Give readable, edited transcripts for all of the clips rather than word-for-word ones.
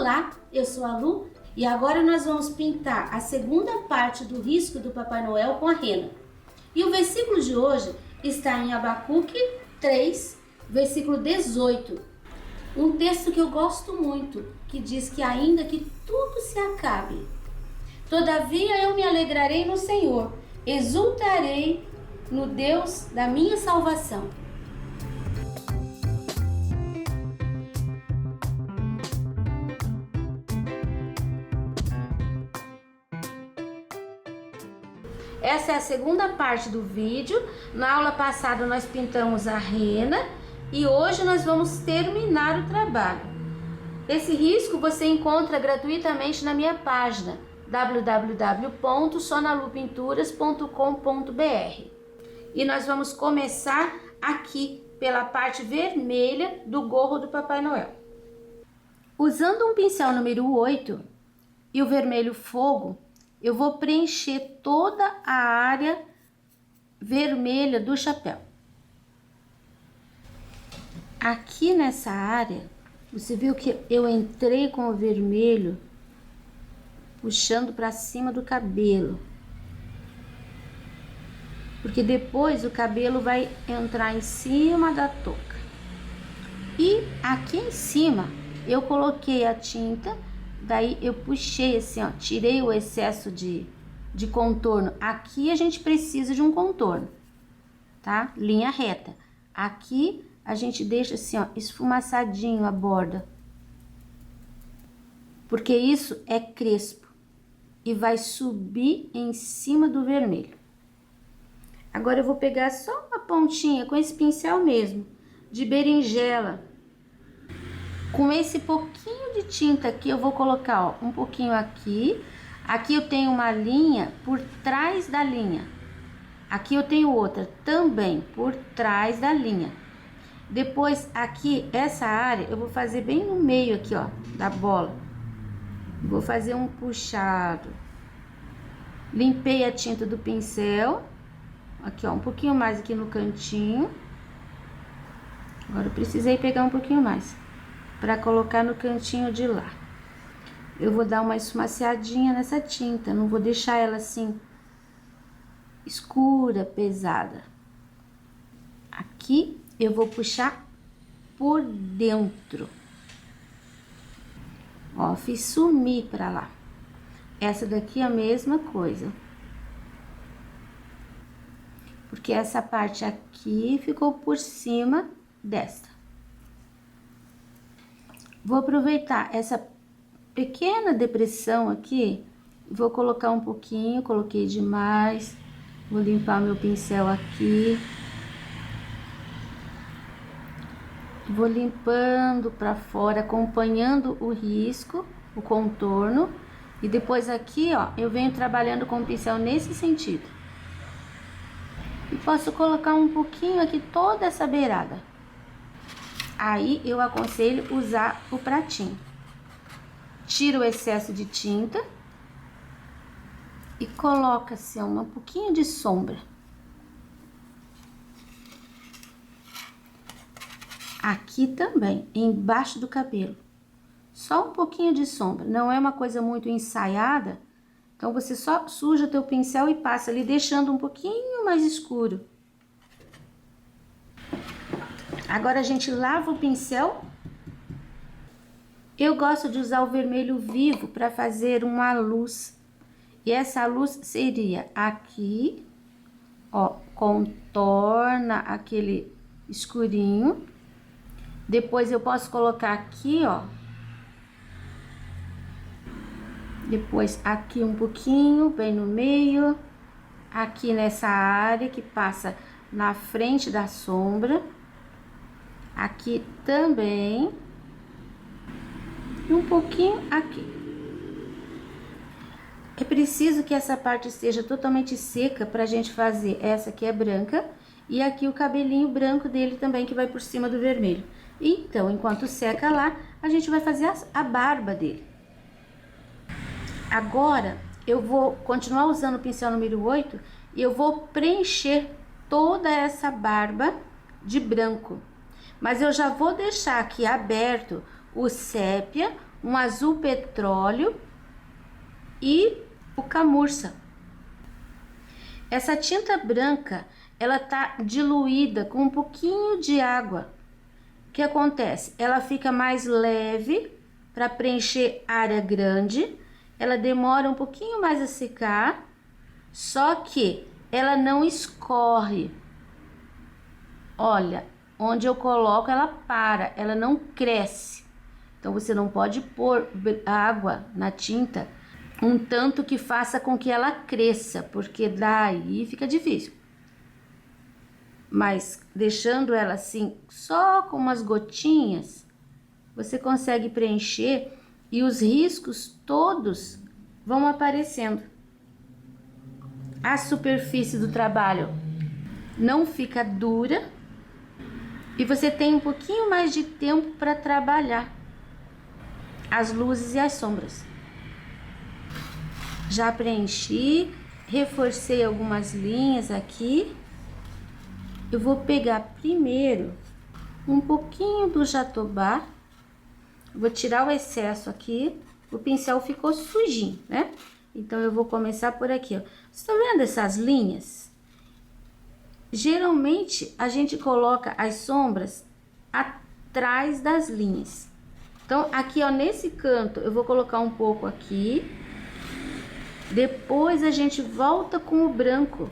Olá, eu sou a Lu e agora nós vamos pintar a segunda parte do risco do Papai Noel com a rena. E o versículo de hoje está em Abacuque 3, versículo 18. Um texto que eu gosto muito, que diz que ainda que tudo se acabe, todavia eu me alegrarei no Senhor, exultarei no Deus da minha salvação. Essa é a segunda parte do vídeo. Na aula passada nós pintamos a rena e hoje nós vamos terminar o trabalho. Esse risco você encontra gratuitamente na minha página www.sonalupinturas.com.br. E nós vamos começar aqui pela parte vermelha do gorro do Papai Noel. Usando um pincel número 8 e o vermelho fogo, eu vou preencher toda a área vermelha do chapéu. Aqui nessa área, você viu que eu entrei com o vermelho puxando para cima do cabelo. Porque depois o cabelo vai entrar em cima da touca. E aqui em cima eu coloquei a tinta. Daí eu puxei assim, ó, tirei o excesso de contorno. Aqui a gente precisa de um contorno, tá? Linha reta. Aqui a gente deixa assim, ó, esfumaçadinho a borda. Porque isso é crespo e vai subir em cima do vermelho. Agora eu vou pegar só uma pontinha com esse pincel mesmo, de berinjela. Com esse pouquinho de tinta aqui, eu vou colocar, ó, um pouquinho aqui. Aqui eu tenho uma linha por trás da linha. Aqui eu tenho outra também por trás da linha. Depois, aqui, essa área, eu vou fazer bem no meio aqui, ó, da bola. Vou fazer um puxado. Limpei a tinta do pincel. Aqui, ó, um pouquinho mais aqui no cantinho. Agora eu precisei pegar um pouquinho mais para colocar no cantinho de lá. Eu vou dar uma esfumaciadinha nessa tinta, não vou deixar ela assim escura, pesada. Aqui eu vou puxar por dentro. Ó, fiz sumir para lá. Essa daqui é a mesma coisa. Porque essa parte aqui ficou por cima desta. Vou aproveitar essa pequena depressão aqui, vou colocar um pouquinho, coloquei demais, vou limpar meu pincel aqui. Vou limpando para fora, acompanhando o risco, o contorno, e depois aqui, ó, eu venho trabalhando com o pincel nesse sentido. E posso colocar um pouquinho aqui toda essa beirada. Aí eu aconselho usar o pratinho. Tira o excesso de tinta e coloca assim, um pouquinho de sombra. Aqui também, embaixo do cabelo. Só um pouquinho de sombra, não é uma coisa muito ensaiada. Então você só suja teu pincel e passa ali, deixando um pouquinho mais escuro. Agora a gente lava o pincel. Eu gosto de usar o vermelho vivo para fazer uma luz. E essa luz seria aqui, ó, contorna aquele escurinho. Depois eu posso colocar aqui, ó. Depois aqui um pouquinho, bem no meio. Aqui nessa área que passa na frente da sombra. Aqui também. E um pouquinho aqui. É preciso que essa parte esteja totalmente seca pra gente fazer. Essa aqui é branca. E aqui o cabelinho branco dele também, que vai por cima do vermelho. Então, enquanto seca lá, a gente vai fazer a barba dele. Agora, eu vou continuar usando o pincel número 8 e eu vou preencher toda essa barba de branco. Mas eu já vou deixar aqui aberto o sépia, um azul petróleo e o camurça. Essa tinta branca, ela tá diluída com um pouquinho de água. O que acontece? Ela fica mais leve para preencher área grande, ela demora um pouquinho mais a secar, só que ela não escorre. Olha, onde eu coloco ela para, ela não cresce. Então você não pode pôr água na tinta um tanto que faça com que ela cresça, porque daí fica difícil. Mas deixando ela assim, só com umas gotinhas, você consegue preencher e os riscos todos vão aparecendo. A superfície do trabalho não fica dura e você tem um pouquinho mais de tempo para trabalhar as luzes e as sombras. Já preenchi, reforcei algumas linhas aqui. Eu vou pegar primeiro um pouquinho do jatobá, vou tirar o excesso aqui, o pincel ficou sujinho, né? Então eu vou começar por aqui, ó. Você tá vendo essas linhas? Geralmente a gente coloca as sombras atrás das linhas. Então aqui, ó, nesse canto eu vou colocar um pouco aqui. Depois a gente volta com o branco,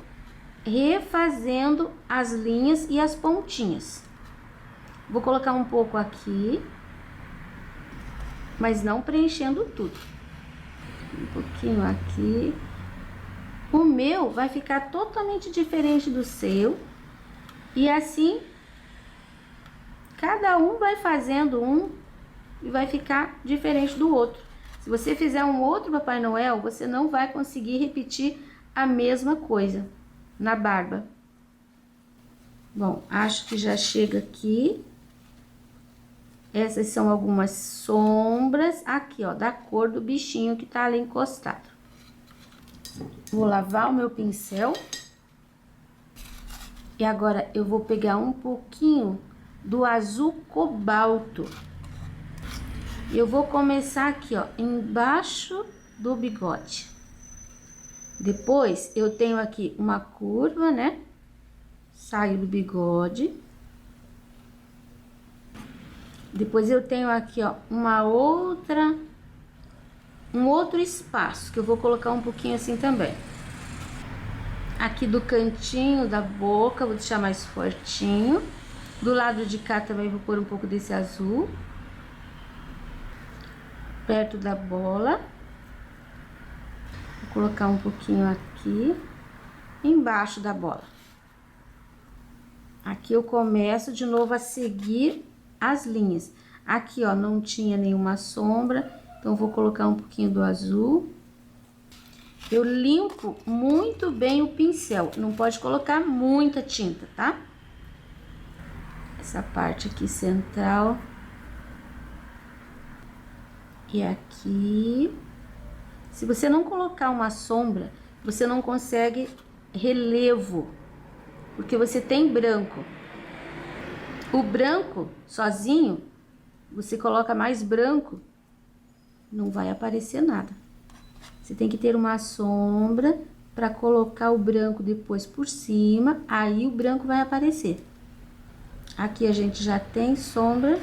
refazendo as linhas e as pontinhas. Vou colocar um pouco aqui, mas não preenchendo tudo. Um pouquinho aqui. O meu vai ficar totalmente diferente do seu. E assim, cada um vai fazendo um e vai ficar diferente do outro. Se você fizer um outro Papai Noel, você não vai conseguir repetir a mesma coisa na barba. Bom, acho que já chega aqui. Essas são algumas sombras aqui, ó, da cor do bichinho que tá ali encostado. Vou lavar o meu pincel. E agora eu vou pegar um pouquinho do azul cobalto. Eu vou começar aqui, ó, embaixo do bigode. Depois eu tenho aqui uma curva, né? Saio do bigode. Depois eu tenho aqui, ó, um outro espaço que eu vou colocar um pouquinho assim também. Aqui do cantinho da boca, vou deixar mais fortinho. Do lado de cá também vou pôr um pouco desse azul. Perto da bola. Vou colocar um pouquinho aqui, embaixo da bola. Aqui eu começo de novo a seguir as linhas. Aqui, ó, não tinha nenhuma sombra, então vou colocar um pouquinho do azul. Eu limpo muito bem o pincel, não pode colocar muita tinta, tá? Essa parte aqui central. E aqui. Se você não colocar uma sombra, você não consegue relevo, porque você tem branco. O branco, sozinho, você coloca mais branco, não vai aparecer nada. Você tem que ter uma sombra para colocar o branco depois por cima, aí o branco vai aparecer. Aqui a gente já tem sombra,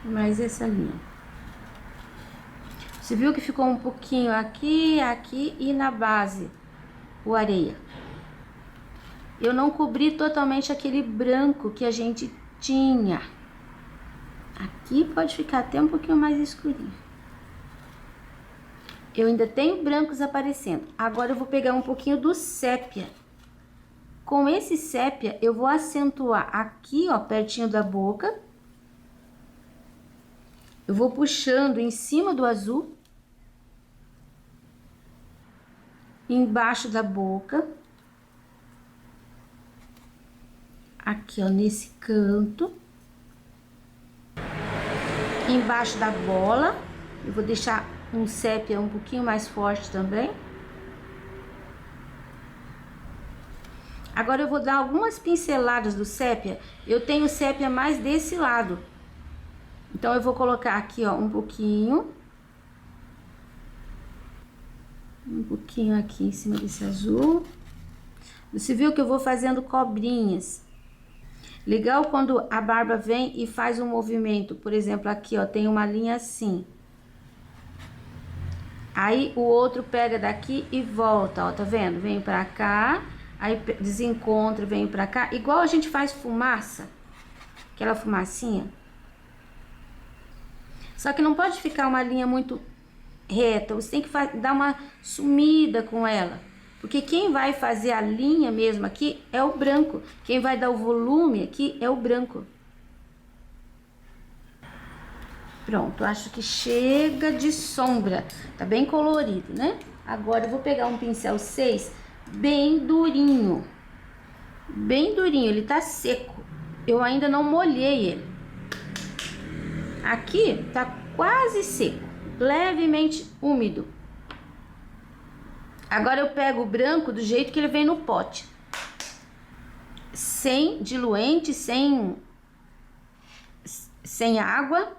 mais essa linha. Você viu que ficou um pouquinho aqui, aqui e na base, o areia. Eu não cobri totalmente aquele branco que a gente tinha. Aqui pode ficar até um pouquinho mais escurinho. Eu ainda tenho brancos aparecendo. Agora eu vou pegar um pouquinho do sépia. Com esse sépia, eu vou acentuar aqui, ó, pertinho da boca. Eu vou puxando em cima do azul. Embaixo da boca. Aqui, ó, nesse canto. Embaixo da bola. Eu vou deixar um sépia um pouquinho mais forte também. Agora eu vou dar algumas pinceladas do sépia. Eu tenho sépia mais desse lado. Então, eu vou colocar aqui, ó, um pouquinho aqui em cima desse azul. Você viu que eu vou fazendo cobrinhas. Legal quando a barba vem e faz um movimento. Por exemplo, aqui, ó, tem uma linha assim. Aí, o outro pega daqui e volta, ó, tá vendo? Vem pra cá, aí desencontra, vem pra cá. Igual a gente faz fumaça, aquela fumacinha. Só que não pode ficar uma linha muito reta, você tem que dar uma sumida com ela. Porque quem vai fazer a linha mesmo aqui é o branco. Quem vai dar o volume aqui é o branco. Pronto, acho que chega de sombra. Tá bem colorido, né? Agora eu vou pegar um pincel 6 bem durinho. Bem durinho, ele tá seco. Eu ainda não molhei ele. Aqui tá quase seco, levemente úmido. Agora eu pego o branco do jeito que ele vem no pote. Sem diluente, sem água,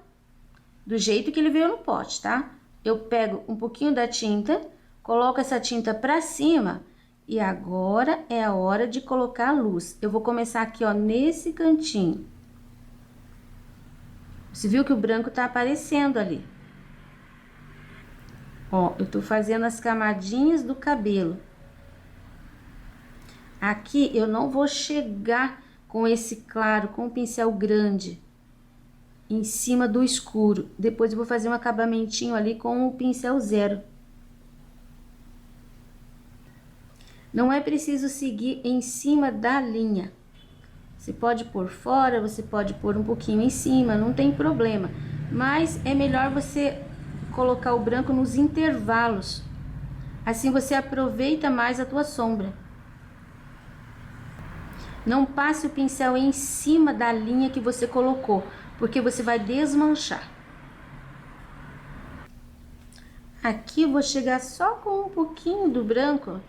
do jeito que ele veio no pote, tá? Eu pego um pouquinho da tinta, coloco essa tinta pra cima e agora é a hora de colocar a luz. Eu vou começar aqui, ó, nesse cantinho. Você viu que o branco tá aparecendo ali. Ó, eu tô fazendo as camadinhas do cabelo. Aqui eu não vou chegar com esse claro, com o pincel grande, em cima do escuro. Depois eu vou fazer um acabamentinho ali com o pincel 0. Não é preciso seguir em cima da linha. Você pode pôr fora, você pode pôr um pouquinho em cima, não tem problema. Mas é melhor você colocar o branco nos intervalos. Assim você aproveita mais a tua sombra. Não passe o pincel em cima da linha que você colocou, porque você vai desmanchar. Aqui eu vou chegar só com um pouquinho do branco,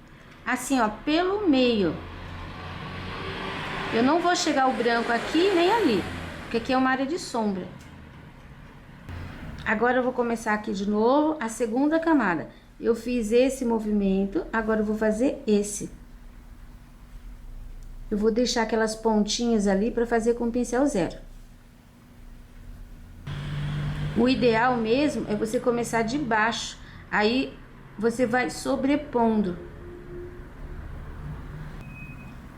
assim, ó, pelo meio. Eu não vou chegar o branco aqui nem ali, porque aqui é uma área de sombra. Agora eu vou começar aqui de novo a segunda camada. Eu fiz esse movimento, agora eu vou fazer esse. Eu vou deixar aquelas pontinhas ali para fazer com o pincel 0. O ideal mesmo é você começar de baixo, aí você vai sobrepondo.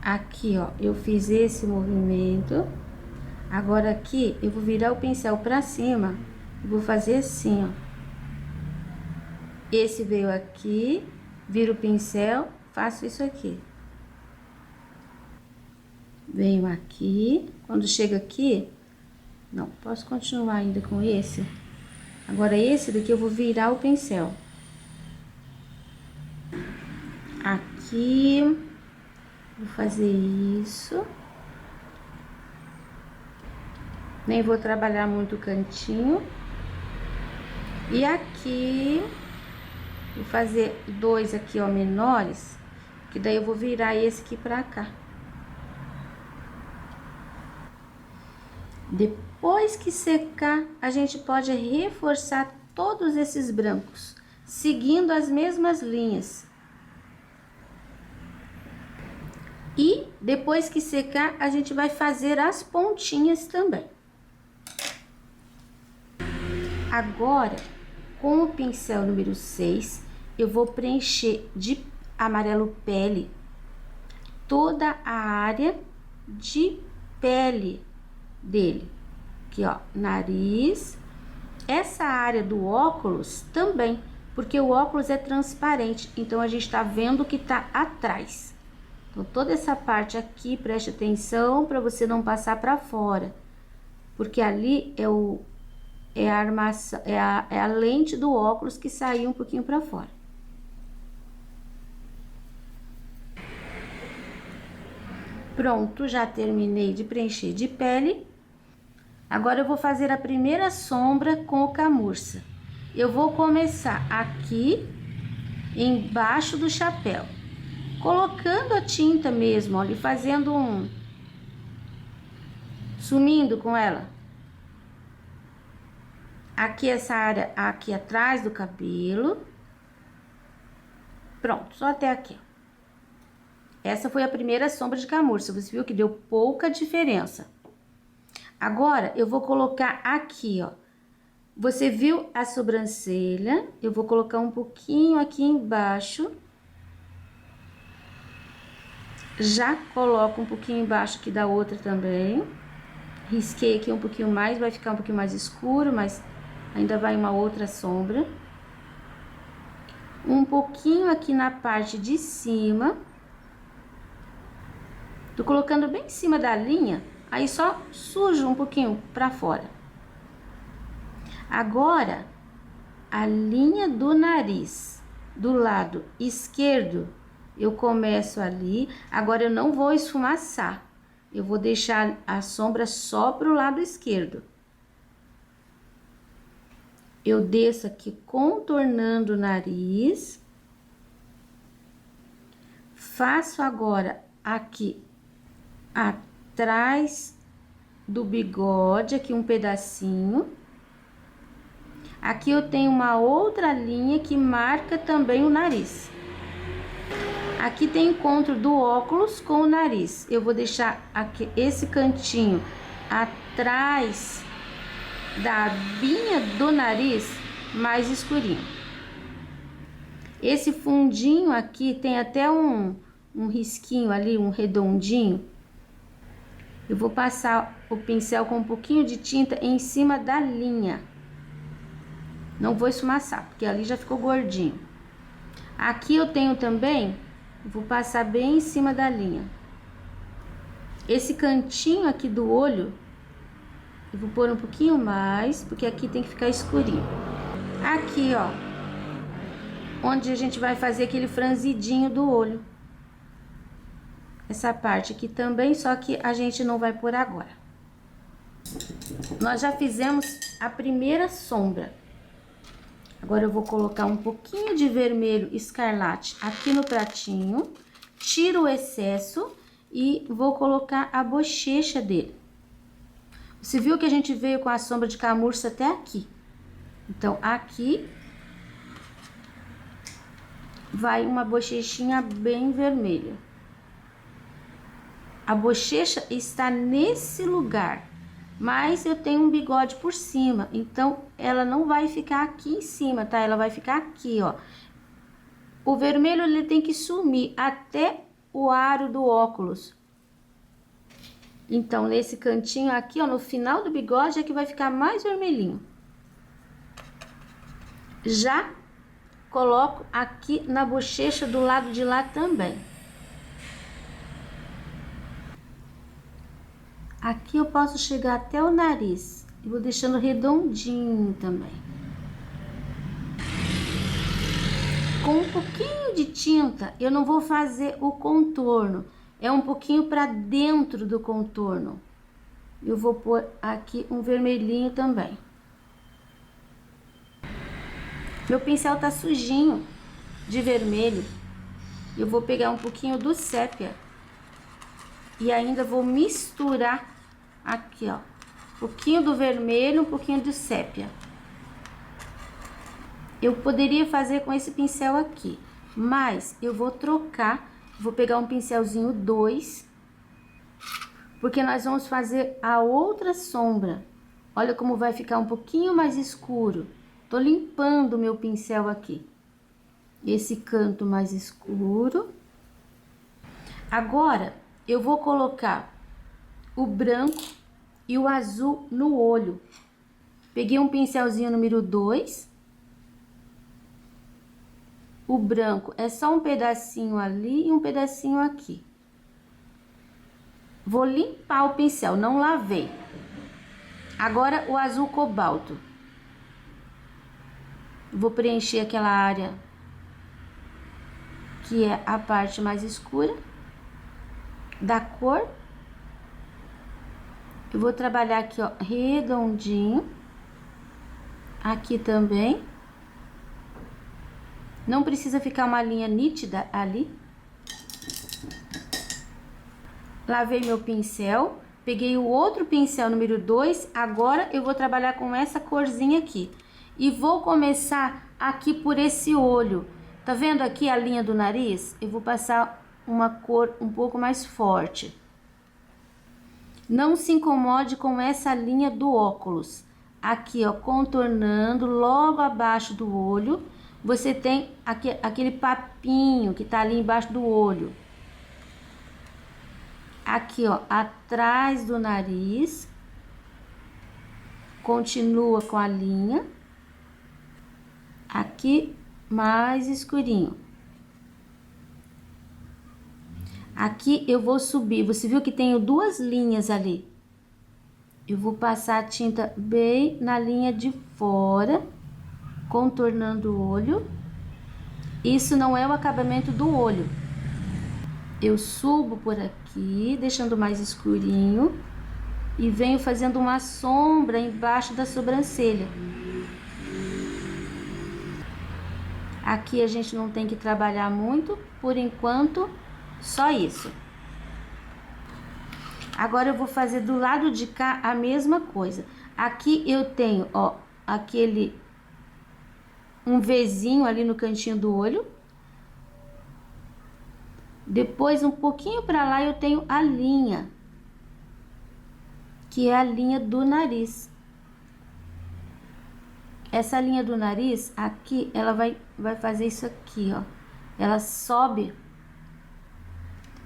Aqui, ó, eu fiz esse movimento. Agora aqui eu vou virar o pincel para cima e vou fazer assim, ó. Esse veio aqui, viro o pincel, faço isso aqui. Venho aqui, quando chega aqui, não, posso continuar ainda com esse. Agora esse daqui eu vou virar o pincel. Aqui, vou fazer isso. Nem vou trabalhar muito o cantinho. E aqui, vou fazer 2 aqui, ó, menores, que daí eu vou virar esse aqui pra cá. Depois que secar, a gente pode reforçar todos esses brancos, seguindo as mesmas linhas. E depois que secar, a gente vai fazer as pontinhas também. Agora, com o pincel número 6, eu vou preencher de amarelo pele toda a área de pele dele. Aqui, ó, nariz. Essa área do óculos também, porque o óculos é transparente, então a gente tá vendo o que tá atrás. Então, toda essa parte aqui, preste atenção para você não passar para fora, porque ali é a armação, é a lente do óculos que saiu um pouquinho para fora. Pronto, já terminei de preencher de pele. Agora eu vou fazer a primeira sombra com o camurça. Eu vou começar aqui embaixo do chapéu, colocando a tinta mesmo, olha, e fazendo sumindo com ela. Aqui essa área aqui atrás do cabelo. Pronto, só até aqui. Essa foi a primeira sombra de camurça, você viu que deu pouca diferença. Agora, eu vou colocar aqui, ó. Você viu a sobrancelha? Eu vou colocar um pouquinho aqui embaixo. Já coloco um pouquinho embaixo aqui da outra também. Risquei aqui um pouquinho mais, vai ficar um pouquinho mais escuro, mas ainda vai uma outra sombra. Um pouquinho aqui na parte de cima. Tô colocando bem em cima da linha, aí só sujo um pouquinho pra fora. Agora, a linha do nariz, do lado esquerdo, eu começo ali. Agora, eu não vou esfumaçar, eu vou deixar a sombra só pro lado esquerdo. Eu desço aqui contornando o nariz. Faço agora aqui atrás do bigode, aqui um pedacinho. Aqui eu tenho uma outra linha que marca também o nariz. Aqui tem encontro do óculos com o nariz. Eu vou deixar aqui esse cantinho atrás da abinha do nariz mais escurinho. Esse fundinho aqui tem até um risquinho ali, um redondinho. Eu vou passar o pincel com um pouquinho de tinta em cima da linha. Não vou esfumaçar, porque ali já ficou gordinho. Aqui eu tenho também, vou passar bem em cima da linha. Esse cantinho aqui do olho, eu vou pôr um pouquinho mais, porque aqui tem que ficar escurinho. Aqui, ó, onde a gente vai fazer aquele franzidinho do olho. Essa parte aqui também, só que a gente não vai pôr agora. Nós já fizemos a primeira sombra. Agora eu vou colocar um pouquinho de vermelho escarlate aqui no pratinho. Tiro o excesso e vou colocar a bochecha dele. Você viu que a gente veio com a sombra de camurça até aqui. Então, aqui vai uma bochechinha bem vermelha. A bochecha está nesse lugar, mas eu tenho um bigode por cima, então ela não vai ficar aqui em cima, tá? Ela vai ficar aqui, ó. O vermelho ele tem que sumir até o aro do óculos. Então, nesse cantinho aqui, ó, no final do bigode é que vai ficar mais vermelhinho. Já coloco aqui na bochecha do lado de lá também. Aqui eu posso chegar até o nariz. Eu vou deixando redondinho também. Com um pouquinho de tinta, eu não vou fazer o contorno. É um pouquinho para dentro do contorno. Eu vou pôr aqui um vermelhinho também. Meu pincel tá sujinho de vermelho. Eu vou pegar um pouquinho do sépia. E ainda vou misturar aqui, ó. Um pouquinho do vermelho, um pouquinho do sépia. Eu poderia fazer com esse pincel aqui, mas eu vou trocar. Vou pegar um pincelzinho 2, porque nós vamos fazer a outra sombra. Olha como vai ficar um pouquinho mais escuro. Tô limpando o meu pincel aqui. Esse canto mais escuro. Agora, eu vou colocar o branco e o azul no olho. Peguei um pincelzinho número 2. O branco é só um pedacinho ali e um pedacinho aqui. Vou limpar o pincel, não lavei. Agora o azul cobalto. Vou preencher aquela área que é a parte mais escura da cor. Eu vou trabalhar aqui, ó, redondinho. Aqui também. Não precisa ficar uma linha nítida ali. Lavei meu pincel. peguei o outro pincel número 2, agora eu vou trabalhar com essa corzinha aqui. E vou começar aqui por esse olho. Tá vendo aqui a linha do nariz? Eu vou passar uma cor um pouco mais forte. Não se incomode com essa linha do óculos. Aqui, ó, contornando logo abaixo do olho, você tem aquele papinho que tá ali embaixo do olho. Aqui, ó, atrás do nariz, continua com a linha. Aqui, mais escurinho. Aqui eu vou subir, você viu que tenho duas linhas ali. Eu vou passar a tinta bem na linha de fora, contornando o olho. Isso não é o acabamento do olho. Eu subo por aqui, deixando mais escurinho, e venho fazendo uma sombra embaixo da sobrancelha. Aqui a gente não tem que trabalhar muito, por enquanto, só isso. Agora eu vou fazer do lado de cá a mesma coisa. Aqui eu tenho, ó, um Vzinho ali no cantinho do olho. Depois, um pouquinho pra lá, eu tenho a linha, que é a linha do nariz. Essa linha do nariz, aqui, ela vai fazer isso aqui, ó. Ela sobe,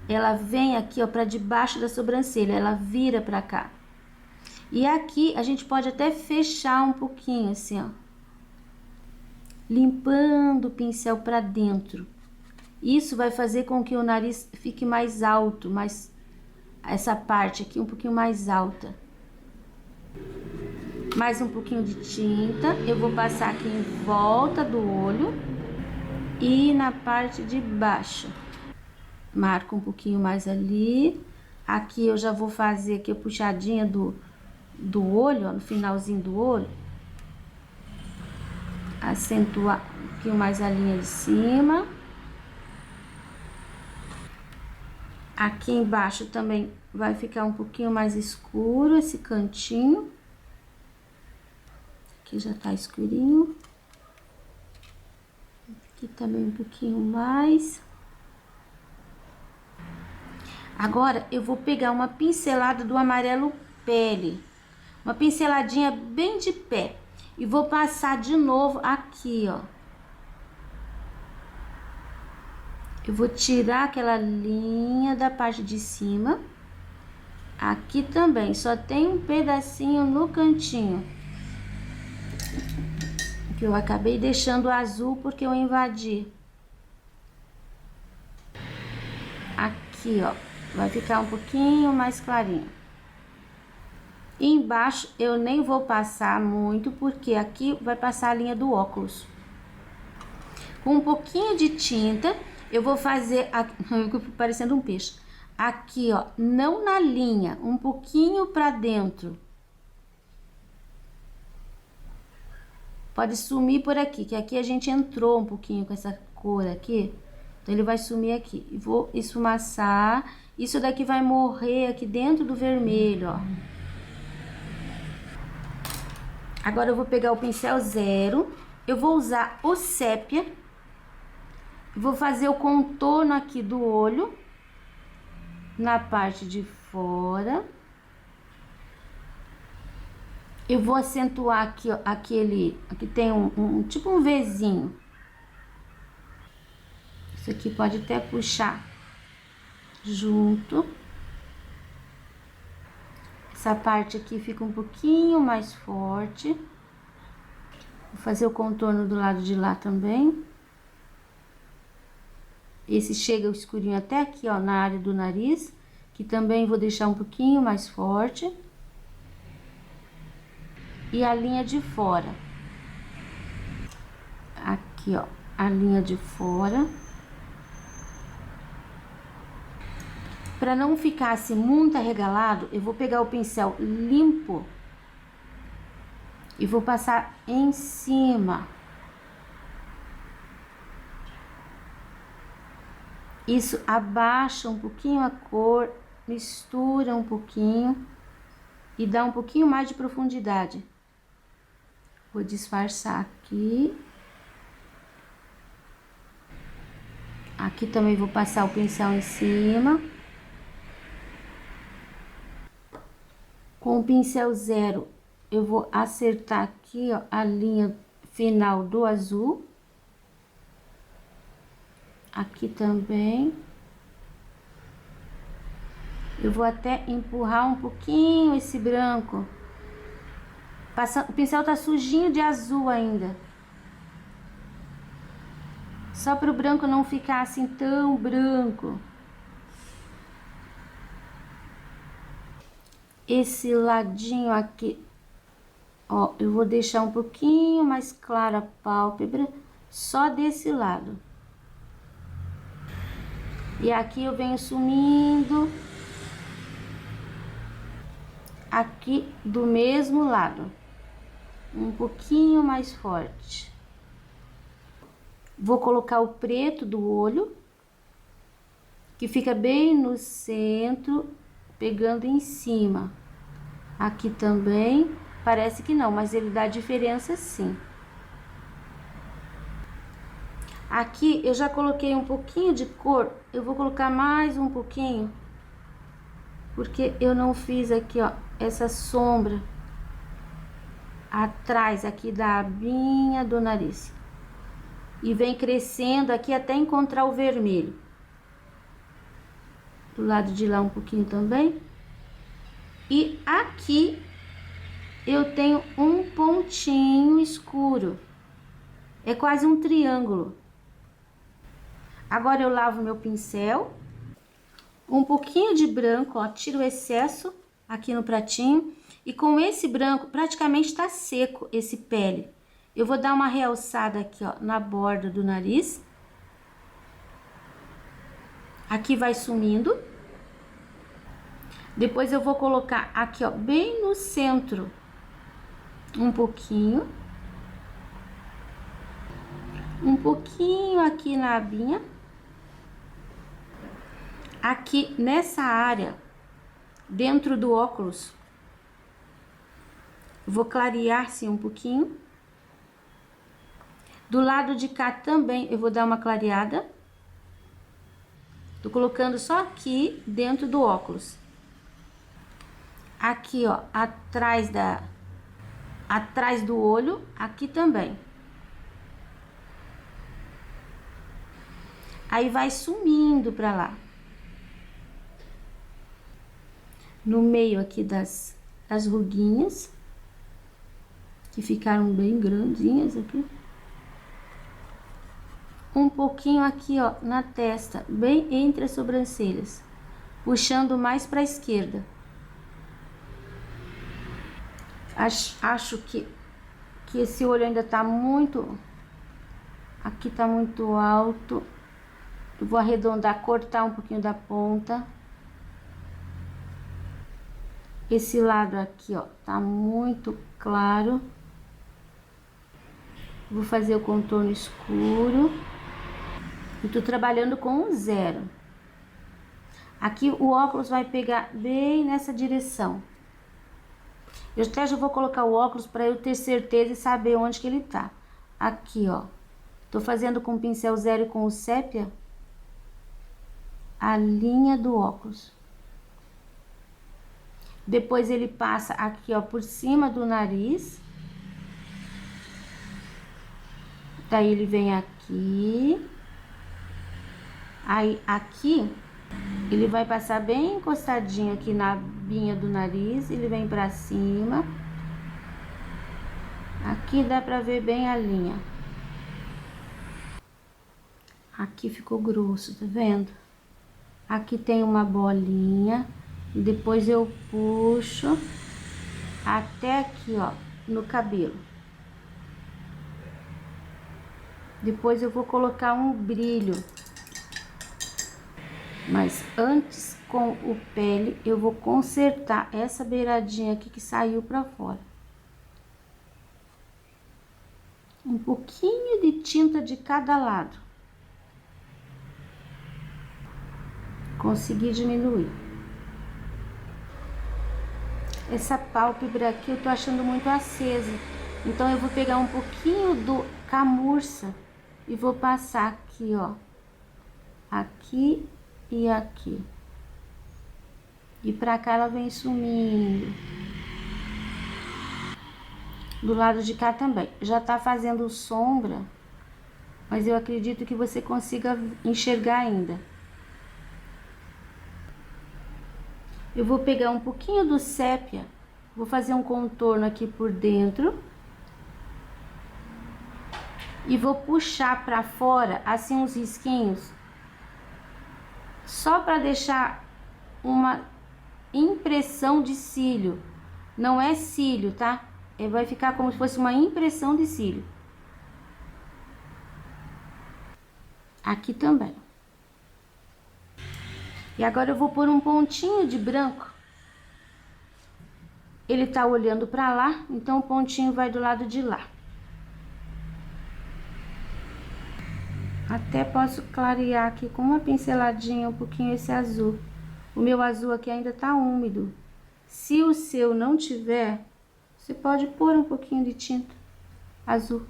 ela vem aqui, ó, pra debaixo da sobrancelha, ela vira pra cá. E aqui, a gente pode até fechar um pouquinho, assim, ó. Limpando o pincel pra dentro. Isso vai fazer com que o nariz fique mais alto, essa parte aqui um pouquinho mais alta. Mais um pouquinho de tinta, eu vou passar aqui em volta do olho e na parte de baixo. Marco um pouquinho mais ali. Aqui eu já vou fazer aqui a puxadinha do olho, ó, no finalzinho do olho. Acentuar um pouquinho mais a linha de cima. Aqui embaixo também vai ficar um pouquinho mais escuro esse cantinho. Aqui já tá escurinho. Aqui também um pouquinho mais. Agora, eu vou pegar uma pincelada do amarelo pele. Uma pinceladinha bem de pé. E vou passar de novo aqui, ó. Eu vou tirar aquela linha da parte de cima. Aqui também, só tem um pedacinho no cantinho. Que eu acabei deixando azul porque eu invadi. Aqui, ó, vai ficar um pouquinho mais clarinho. E embaixo eu nem vou passar muito, porque aqui vai passar a linha do óculos. Com um pouquinho de tinta, eu vou fazer, parecendo um peixe. Aqui, ó, não na linha, um pouquinho pra dentro. Pode sumir por aqui, que aqui a gente entrou um pouquinho com essa cor aqui. Então, ele vai sumir aqui. E vou esfumaçar. Isso daqui vai morrer aqui dentro do vermelho, ó. Agora, eu vou pegar o pincel 0. Eu vou usar o sépia. Vou fazer o contorno aqui do olho. Na parte de fora. Eu vou acentuar aqui, ó, aqui tem tipo um Vzinho. Isso aqui pode até puxar junto. Essa parte aqui fica um pouquinho mais forte. Vou fazer o contorno do lado de lá também. Esse chega o escurinho até aqui, ó, na área do nariz, que também vou deixar um pouquinho mais forte. E a linha de fora. Aqui, ó, a linha de fora. Para não ficar assim muito arregalado, eu vou pegar o pincel limpo e vou passar em cima. Isso abaixa um pouquinho a cor mistura um pouquinho e dá um pouquinho mais de profundidade. Vou disfarçar aqui. Aqui também vou passar o pincel em cima. Com o pincel 0, eu vou acertar aqui, ó, a linha final do azul. Aqui também. Eu vou até empurrar um pouquinho esse branco. O pincel tá sujinho de azul ainda. Só para o branco não ficar assim tão branco. Esse ladinho aqui, ó, eu vou deixar um pouquinho mais clara a pálpebra, só desse lado. E aqui eu venho sumindo aqui do mesmo lado, um pouquinho mais forte. Vou colocar o preto do olho, que fica bem no centro, pegando em cima. Aqui também, parece que não, mas ele dá diferença sim. Aqui eu já coloquei um pouquinho de cor, eu vou colocar mais um pouquinho, porque eu não fiz aqui, ó, essa sombra atrás aqui da abinha do nariz. E vem crescendo aqui até encontrar o vermelho. Do lado de lá um pouquinho também. E aqui eu tenho um pontinho escuro. É quase um triângulo. Agora eu lavo meu pincel. Um pouquinho de branco, ó, tiro o excesso aqui no pratinho. E com esse branco, praticamente tá seco esse pele. Eu vou dar uma realçada aqui, ó, na borda do nariz. Aqui vai sumindo. Depois eu vou colocar aqui, ó, bem no centro, um pouquinho. Um pouquinho aqui na abinha. Aqui nessa área, dentro do óculos, vou clarear assim um pouquinho. Do lado de cá também eu vou dar uma clareada. Tô colocando só aqui dentro do óculos. Aqui, ó, atrás do olho, aqui também. Aí vai sumindo pra lá. No meio aqui das ruguinhas, que ficaram bem grandinhas aqui. Um pouquinho aqui, ó, na testa, bem entre as sobrancelhas, puxando mais pra esquerda. Acho que esse olho ainda tá muito... Aqui tá muito alto. Eu vou arredondar, cortar um pouquinho da ponta. Esse lado aqui, ó, tá muito claro. Vou fazer o contorno escuro. E tô trabalhando com um 0. Aqui o óculos vai pegar bem nessa direção. Eu até já vou colocar o óculos para eu ter certeza e saber onde que ele tá. Aqui, ó. Tô fazendo com o pincel 0 e com o sépia a linha do óculos. Depois ele passa aqui, ó, por cima do nariz. Daí ele vem aqui. Aí aqui ele vai passar bem encostadinho aqui na abinha do nariz, ele vem pra cima. Aqui dá pra ver bem a linha. Aqui ficou grosso, tá vendo? Aqui tem uma bolinha, depois eu puxo até aqui, ó, no cabelo. Depois eu vou colocar um brilho. Mas antes, com o pele, eu vou consertar essa beiradinha aqui que saiu pra fora. Um pouquinho de tinta de cada lado. Consegui diminuir. Essa pálpebra aqui eu tô achando muito acesa. Então eu vou pegar um pouquinho do camurça e vou passar aqui, ó. Aqui e aqui. E pra cá ela vem sumindo. Do lado de cá também. Já tá fazendo sombra, mas eu acredito que você consiga enxergar ainda. Eu vou pegar um pouquinho do sépia, vou fazer um contorno aqui por dentro. E vou puxar pra fora, assim, uns risquinhos. Só pra deixar uma impressão de cílio. Não é cílio, tá? Vai ficar como se fosse uma impressão de cílio. Aqui também. E agora eu vou pôr um pontinho de branco. Ele tá olhando pra lá, então o pontinho vai do lado de lá. Até posso clarear aqui com uma pinceladinha um pouquinho esse azul. O meu azul aqui ainda tá úmido. Se o seu não tiver, você pode pôr um pouquinho de tinta azul.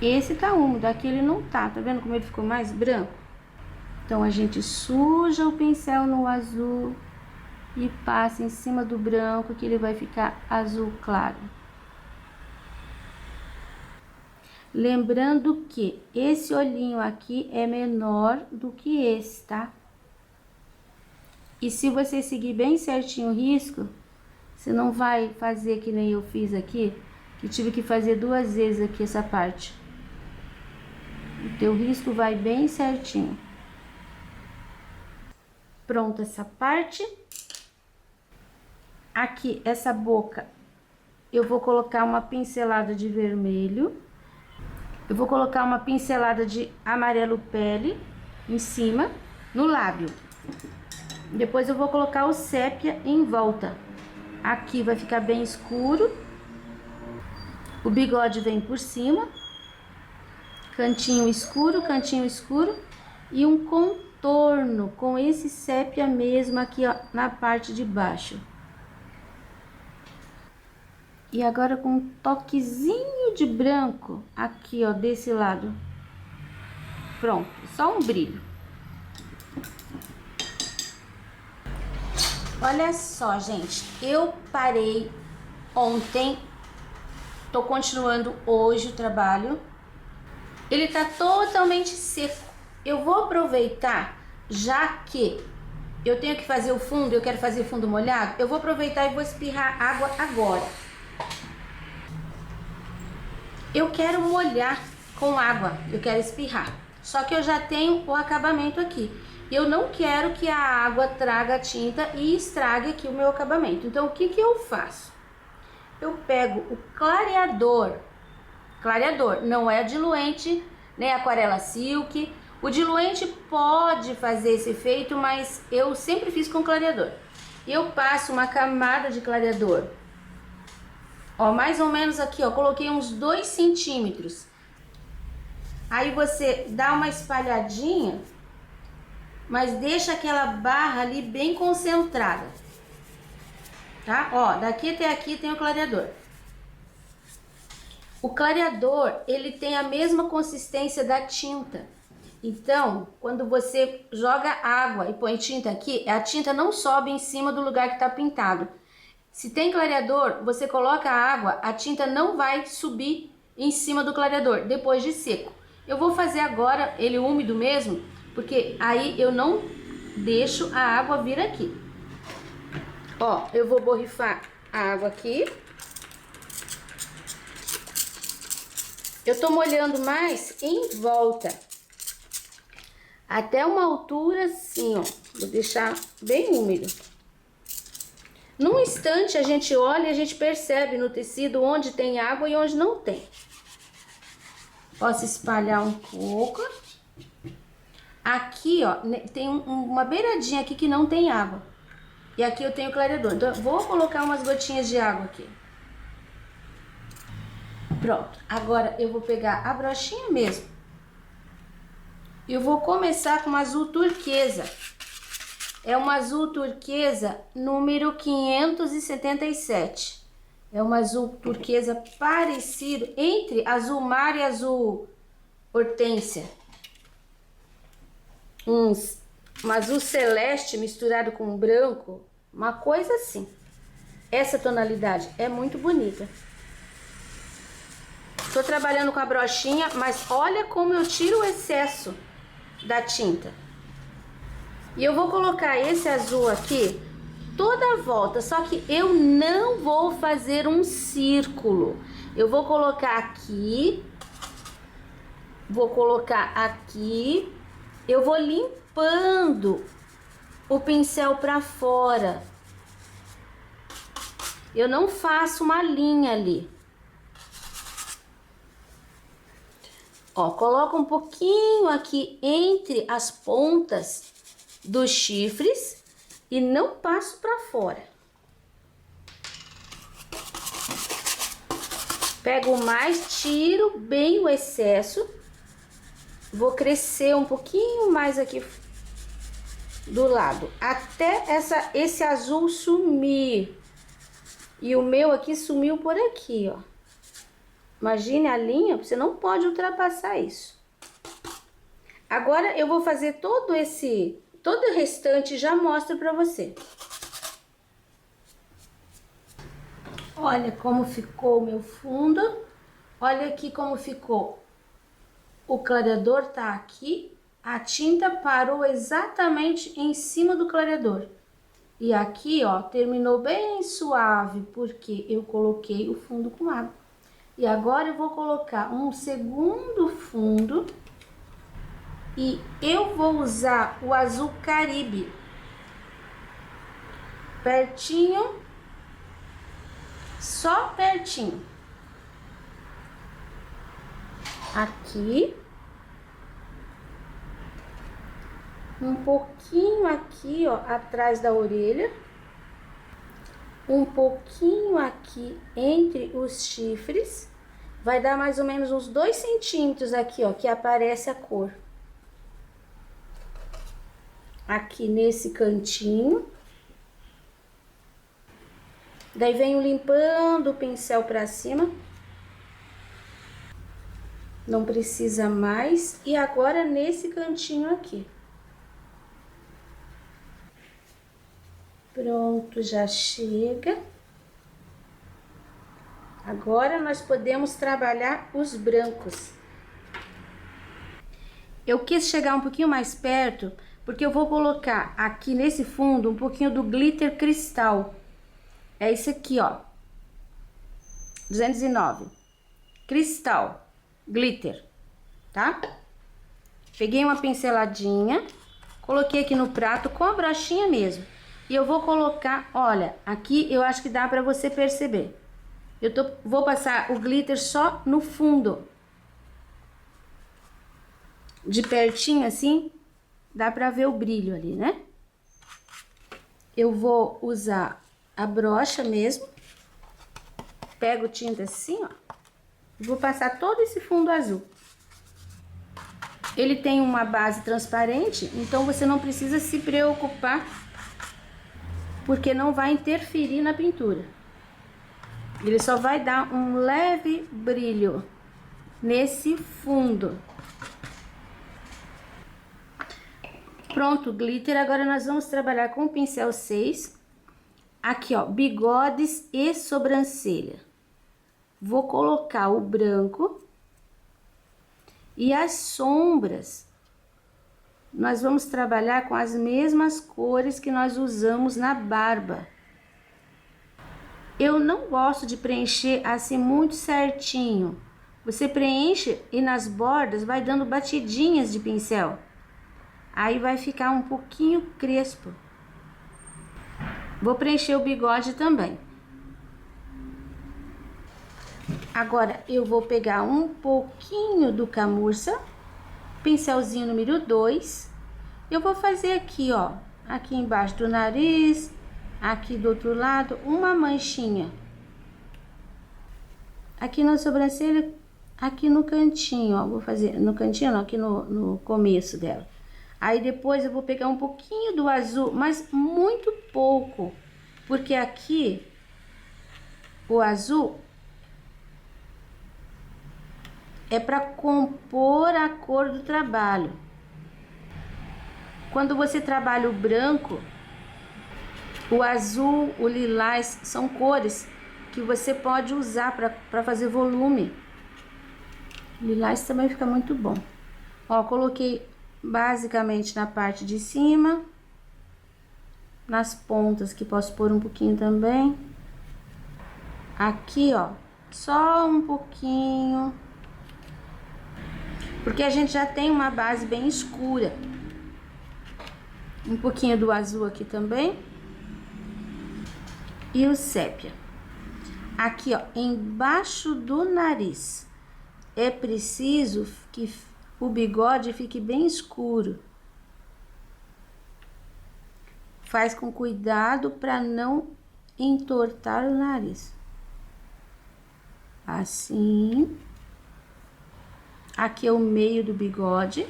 Esse tá úmido, aqui ele não tá. Tá vendo como ele ficou mais branco? Então a gente suja o pincel no azul e passa em cima do branco, que ele vai ficar azul claro. Lembrando que esse olhinho aqui é menor do que esse, tá? E se você seguir bem certinho o risco, você não vai fazer que nem eu fiz aqui, que tive que fazer 2 vezes aqui essa parte. O teu risco vai bem certinho. Pronto essa parte. Aqui, essa boca, eu vou colocar uma pincelada de vermelho. Eu vou colocar uma pincelada de amarelo pele em cima, no lábio. Depois eu vou colocar o sépia em volta. Aqui vai ficar bem escuro. O bigode vem por cima. Cantinho escuro e um contorno com esse sépia mesmo aqui, ó, na parte de baixo. E agora com um toquezinho de branco aqui, ó, desse lado. Pronto, só um brilho. Olha só, gente, eu parei ontem, tô continuando hoje o trabalho. Ele tá totalmente seco. Eu vou aproveitar, já que eu tenho que fazer o fundo, eu quero fazer fundo molhado, eu vou aproveitar e vou espirrar água agora. Eu quero molhar com água, eu quero espirrar. Só que eu já tenho o acabamento aqui. Eu não quero que a água traga a tinta e estrague aqui o meu acabamento. Então, o que que eu faço? Eu pego o clareador. Clareador, não é diluente, nem aquarela silk. O diluente pode fazer esse efeito, mas eu sempre fiz com clareador. Eu passo uma camada de clareador. Ó, mais ou menos aqui, ó, coloquei uns 2 centímetros. Aí você dá uma espalhadinha, mas deixa aquela barra ali bem concentrada. Tá? Ó, daqui até aqui tem o clareador. O clareador, ele tem a mesma consistência da tinta. Então, quando você joga água e põe tinta aqui, a tinta não sobe em cima do lugar que tá pintado. Se tem clareador, você coloca a água, a tinta não vai subir em cima do clareador, depois de seco. Eu vou fazer agora ele úmido mesmo, porque aí eu não deixo a água vir aqui. Ó, eu vou borrifar a água aqui. Eu tô molhando mais em volta. Até uma altura assim, ó. Vou deixar bem úmido. Num instante a gente olha e a gente percebe no tecido onde tem água e onde não tem. Posso espalhar um pouco. Aqui, ó, tem uma beiradinha aqui que não tem água. E aqui eu tenho clareador. Então, eu vou colocar umas gotinhas de água aqui. Pronto, agora eu vou pegar a brochinha mesmo. Eu vou começar com um azul turquesa. É um azul turquesa número 577. É um azul turquesa parecido entre azul mar e azul hortênsia. Um azul celeste misturado com branco, uma coisa assim. Essa tonalidade é muito bonita. Tô trabalhando com a brochinha, mas olha como eu tiro o excesso da tinta. E eu vou colocar esse azul aqui toda a volta, só que eu não vou fazer um círculo. Eu vou colocar aqui, eu vou limpando o pincel para fora. Eu não faço uma linha ali. Ó, coloco um pouquinho aqui entre as pontas dos chifres e não passo para fora. Pego mais, tiro bem o excesso. Vou crescer um pouquinho mais aqui do lado, até esse azul sumir. E o meu aqui sumiu por aqui, ó. Imagine a linha, você não pode ultrapassar isso. Agora eu vou fazer todo o restante, já mostro pra você. Olha como ficou o meu fundo. Olha aqui como ficou. O clareador tá aqui. A tinta parou exatamente em cima do clareador. E aqui, ó, terminou bem suave, porque eu coloquei o fundo com água. E agora eu vou colocar um segundo fundo. E eu vou usar o azul Caribe. Pertinho. Só pertinho. Aqui. Um pouquinho aqui, ó, atrás da orelha. Um pouquinho aqui entre os chifres. Vai dar mais ou menos uns 2 centímetros aqui, ó, que aparece a cor. Aqui nesse cantinho. Daí venho limpando o pincel pra cima. Não precisa mais. E agora nesse cantinho aqui. Pronto, já chega. Agora nós podemos trabalhar os brancos. Eu quis chegar um pouquinho mais perto, porque eu vou colocar aqui nesse fundo um pouquinho do glitter cristal. É esse aqui, ó. 209. Cristal, glitter, tá? Peguei uma pinceladinha, coloquei aqui no prato com a brochinha mesmo. E eu vou colocar, olha, aqui eu acho que dá pra você perceber. Vou passar o glitter só no fundo. De pertinho assim, dá pra ver o brilho ali, né? Eu vou usar a brocha mesmo. Pego tinta assim, ó. E vou passar todo esse fundo azul. Ele tem uma base transparente, então você não precisa se preocupar, porque não vai interferir na pintura. Ele só vai dar um leve brilho nesse fundo. Pronto, glitter. Agora nós vamos trabalhar com o pincel 6. Aqui, ó, bigodes e sobrancelha. Vou colocar o branco. E as sombras, nós vamos trabalhar com as mesmas cores que nós usamos na barba. Eu não gosto de preencher assim muito certinho. Você preenche e nas bordas vai dando batidinhas de pincel. Aí vai ficar um pouquinho crespo. Vou preencher o bigode também. Agora eu vou pegar um pouquinho do camurça, pincelzinho número 2. Eu vou fazer aqui, ó, aqui embaixo do nariz, aqui do outro lado, uma manchinha. aqui na sobrancelha, aqui no cantinho, ó, vou fazer, no cantinho não, aqui no começo dela. Aí depois eu vou pegar um pouquinho do azul, mas muito pouco, porque aqui o azul é para compor a cor do trabalho. Quando você trabalha o branco, o azul, o lilás, são cores que você pode usar para fazer volume. O lilás também fica muito bom. Ó, coloquei basicamente na parte de cima, nas pontas que posso pôr um pouquinho também. Aqui, ó, só um pouquinho, porque a gente já tem uma base bem escura. Um pouquinho do azul aqui também. E o sépia. Aqui, ó, embaixo do nariz. É preciso que o bigode fique bem escuro. Faz com cuidado para não entortar o nariz. Assim. Aqui é o meio do bigode.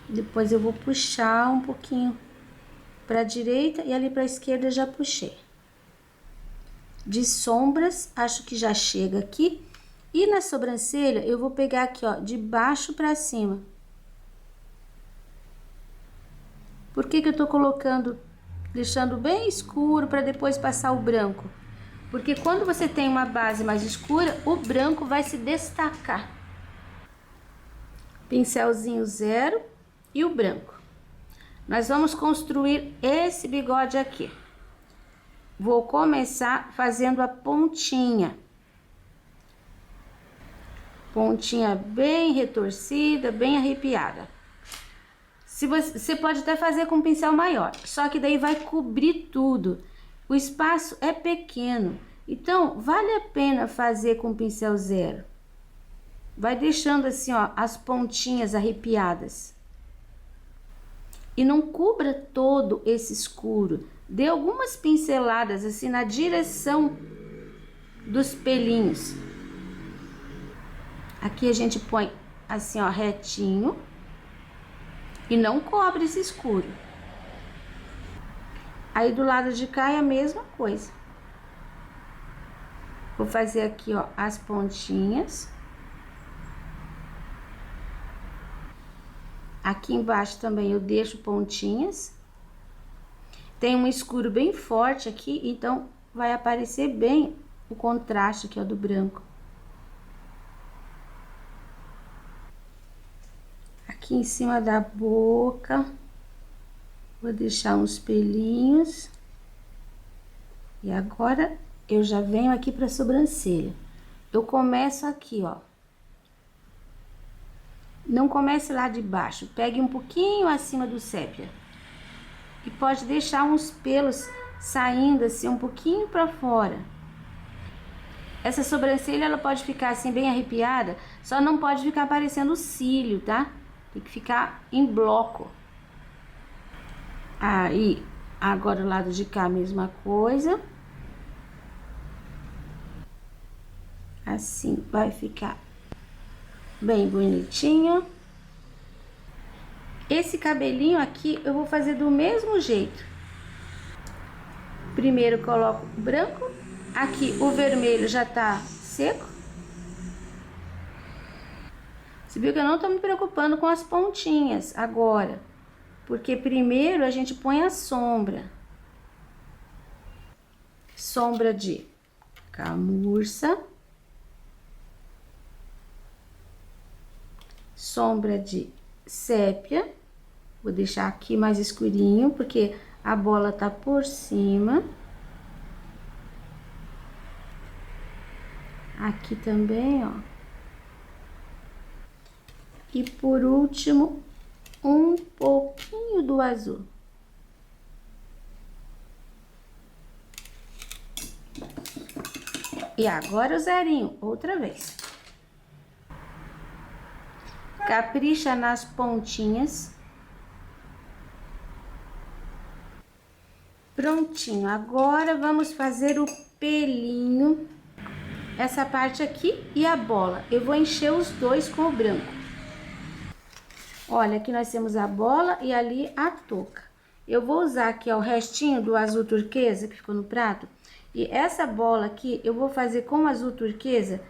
Depois eu vou puxar um pouquinho para a direita e ali para a esquerda já puxei. De sombras, acho que já chega aqui. E na sobrancelha, eu vou pegar aqui, ó, de baixo para cima. Por que que eu tô colocando, deixando bem escuro para depois passar o branco? Porque quando você tem uma base mais escura, o branco vai se destacar. Pincelzinho zero e o branco. Nós vamos construir esse bigode aqui. Vou começar fazendo a pontinha. Pontinha bem retorcida, bem arrepiada. Se você pode até fazer com um pincel maior, só que daí vai cobrir tudo. O espaço é pequeno, então vale a pena fazer com pincel zero. Vai deixando assim, ó, as pontinhas arrepiadas. E não cubra todo esse escuro. Dê algumas pinceladas assim na direção dos pelinhos. Aqui a gente põe assim, ó, retinho. E não cobre esse escuro. Aí do lado de cá é a mesma coisa. Vou fazer aqui, ó, as pontinhas. Aqui embaixo também eu deixo pontinhas. Tem um escuro bem forte aqui, então vai aparecer bem o contraste aqui, ó, do branco. Aqui em cima da boca, vou deixar uns pelinhos. E agora eu já venho aqui para a sobrancelha. Eu começo aqui, ó. Não comece lá de baixo, pegue um pouquinho acima do sépia. E pode deixar uns pelos saindo assim um pouquinho para fora. Essa sobrancelha ela pode ficar assim bem arrepiada, só não pode ficar parecendo cílio, tá? Tem que ficar em bloco. Aí, agora o lado de cá a mesma coisa. Assim vai ficar bem bonitinho. Esse cabelinho aqui eu vou fazer do mesmo jeito. Primeiro coloco o branco. Aqui o vermelho já tá seco. Você viu que eu não tô me preocupando com as pontinhas agora, porque primeiro a gente põe a sombra. Sombra de camurça. Sombra de sépia. Vou deixar aqui mais escurinho, porque a bola tá por cima. Aqui também, ó. E por último, um pouquinho do azul. E agora o zerinho, outra vez. Capricha nas pontinhas. Prontinho, agora vamos fazer o pelinho. essa parte aqui e a bola. Eu vou encher os dois com o branco. Olha, aqui nós temos a bola e ali a touca. Eu vou usar aqui, ó, o restinho do azul turquesa que ficou no prato. E essa bola aqui, eu vou fazer com o azul turquesa,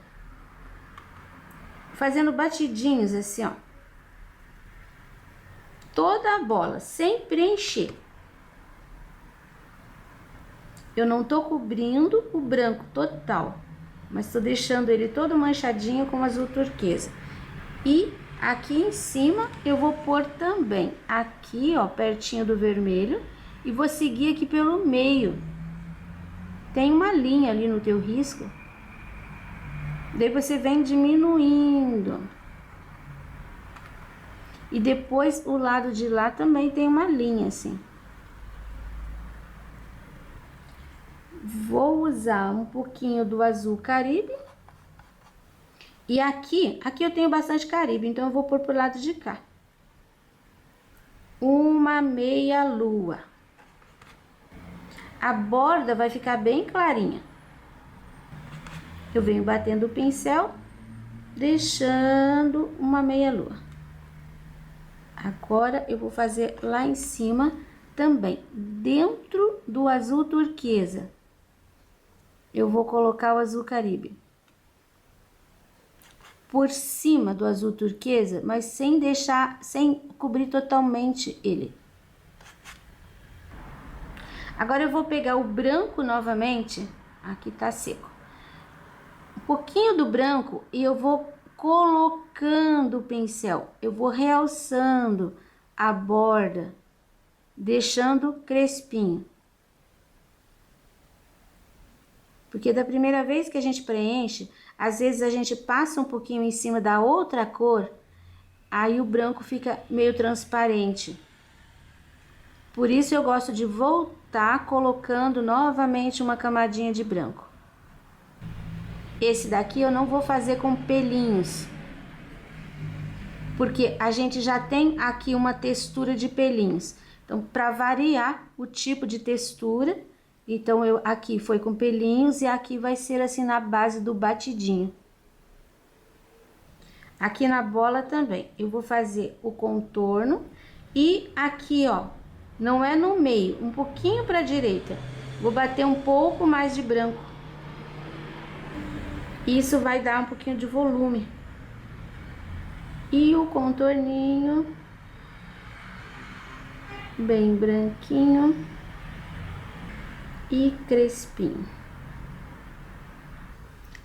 fazendo batidinhos assim, ó. Toda a bola, sem preencher. Eu não tô cobrindo o branco total, mas tô deixando ele todo manchadinho com azul turquesa. E aqui em cima eu vou pôr também aqui, ó, pertinho do vermelho, e vou seguir aqui pelo meio. Tem uma linha ali no teu risco. Daí você vem diminuindo. E depois o lado de lá também tem uma linha assim. Vou usar um pouquinho do azul Caribe. E aqui eu tenho bastante Caribe, então eu vou pôr pro lado de cá. Uma meia lua. A borda vai ficar bem clarinha. Eu venho batendo o pincel, deixando uma meia lua. Agora eu vou fazer lá em cima também, dentro do azul turquesa. Eu vou colocar o azul Caribe. Por cima do azul turquesa, mas sem cobrir totalmente ele. Agora eu vou pegar o branco novamente, aqui tá seco. Um pouquinho do branco e eu vou colocando o pincel. Eu vou realçando a borda, deixando crespinho. Porque da primeira vez que a gente preenche, às vezes a gente passa um pouquinho em cima da outra cor, aí o branco fica meio transparente. Por isso eu gosto de voltar colocando novamente uma camadinha de branco. Esse daqui eu não vou fazer com pelinhos, porque a gente já tem aqui uma textura de pelinhos. Então, para variar o tipo de textura, então aqui foi com pelinhos e aqui vai ser assim na base do batidinho. Aqui na bola também, eu vou fazer o contorno e aqui, ó, não é no meio, um pouquinho para a direita. Vou bater um pouco mais de branco. Isso vai dar um pouquinho de volume. E o contorninho bem branquinho e crespinho.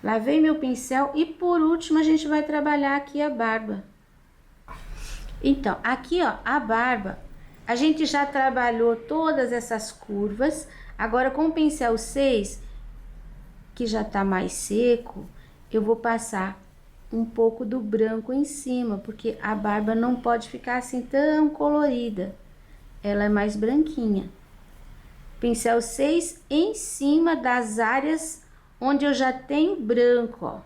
Lavei meu pincel e por último a gente vai trabalhar aqui a barba. Então, aqui ó, a barba, a gente já trabalhou todas essas curvas. Agora com o pincel 6, que já tá mais seco, eu vou passar um pouco do branco em cima, porque a barba não pode ficar assim tão colorida. Ela é mais branquinha. Pincel 6 em cima das áreas onde eu já tenho branco, ó.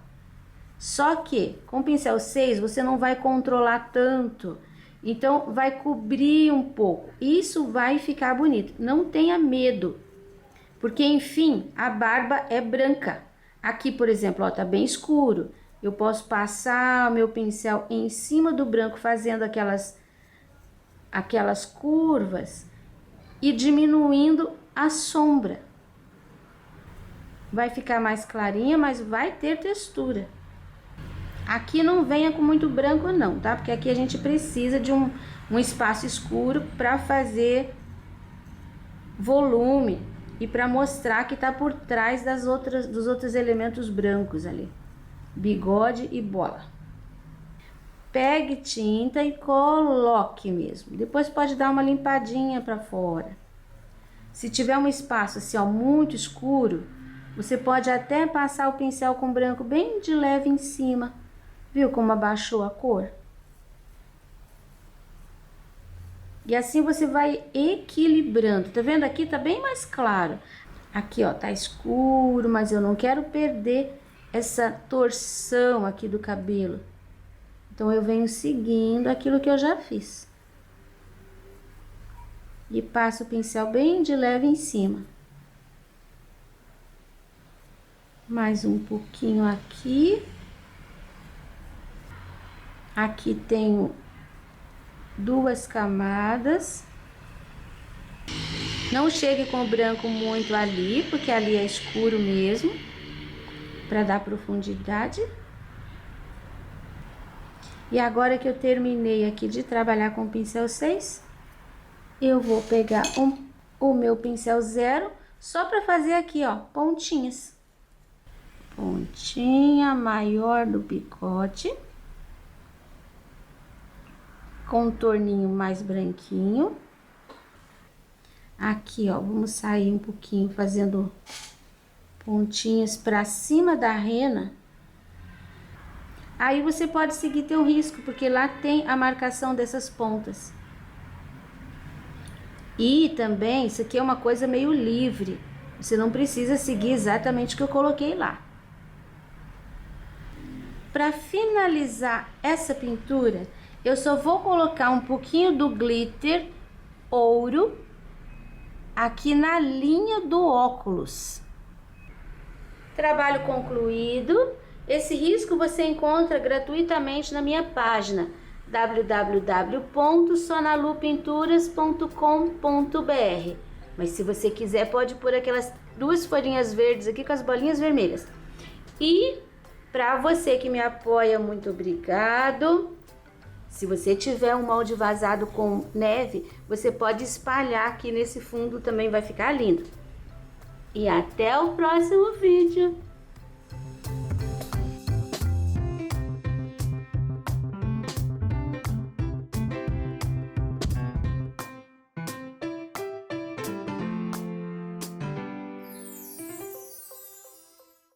Só que com o pincel 6 você não vai controlar tanto, então vai cobrir um pouco. Isso vai ficar bonito. Não tenha medo, porque enfim, a barba é branca. Aqui, por exemplo, ó, tá bem escuro. Eu posso passar o meu pincel em cima do branco, fazendo aquelas curvas e diminuindo a sombra. Vai ficar mais clarinha, mas vai ter textura. Aqui não venha com muito branco não, tá? Porque aqui a gente precisa de um espaço escuro para fazer volume e para mostrar que tá por trás dos outros elementos brancos ali. Bigode e bola. Pegue tinta e coloque mesmo. Depois pode dar uma limpadinha para fora. Se tiver um espaço assim, ó, muito escuro, você pode até passar o pincel com branco bem de leve em cima. Viu como abaixou a cor? E assim você vai equilibrando. Tá vendo? Aqui tá bem mais claro. Aqui, ó, tá escuro, mas eu não quero perder essa torção aqui do cabelo. Então, eu venho seguindo aquilo que eu já fiz. E passo o pincel bem de leve em cima. Mais um pouquinho aqui. Aqui tenho 2 camadas. Não chegue com o branco muito ali, porque ali é escuro mesmo, para dar profundidade. E agora que eu terminei aqui de trabalhar com o pincel 6, eu vou pegar o meu pincel 0, só para fazer aqui, ó, pontinhas. Pontinha maior do picote. Contorninho mais branquinho. Aqui, ó, vamos sair um pouquinho fazendo pontinhas pra cima da rena. Aí você pode seguir teu risco, porque lá tem a marcação dessas pontas. E também, isso aqui é uma coisa meio livre. Você não precisa seguir exatamente o que eu coloquei lá. Para finalizar essa pintura, eu só vou colocar um pouquinho do glitter ouro aqui na linha do óculos. Trabalho concluído. Esse risco você encontra gratuitamente na minha página www.sonalupinturas.com.br. Mas se você quiser, pode pôr aquelas 2 folhinhas verdes aqui com as bolinhas vermelhas. E para você que me apoia, muito obrigado. Se você tiver um molde vazado com neve, você pode espalhar aqui nesse fundo, também vai ficar lindo. E até o próximo vídeo.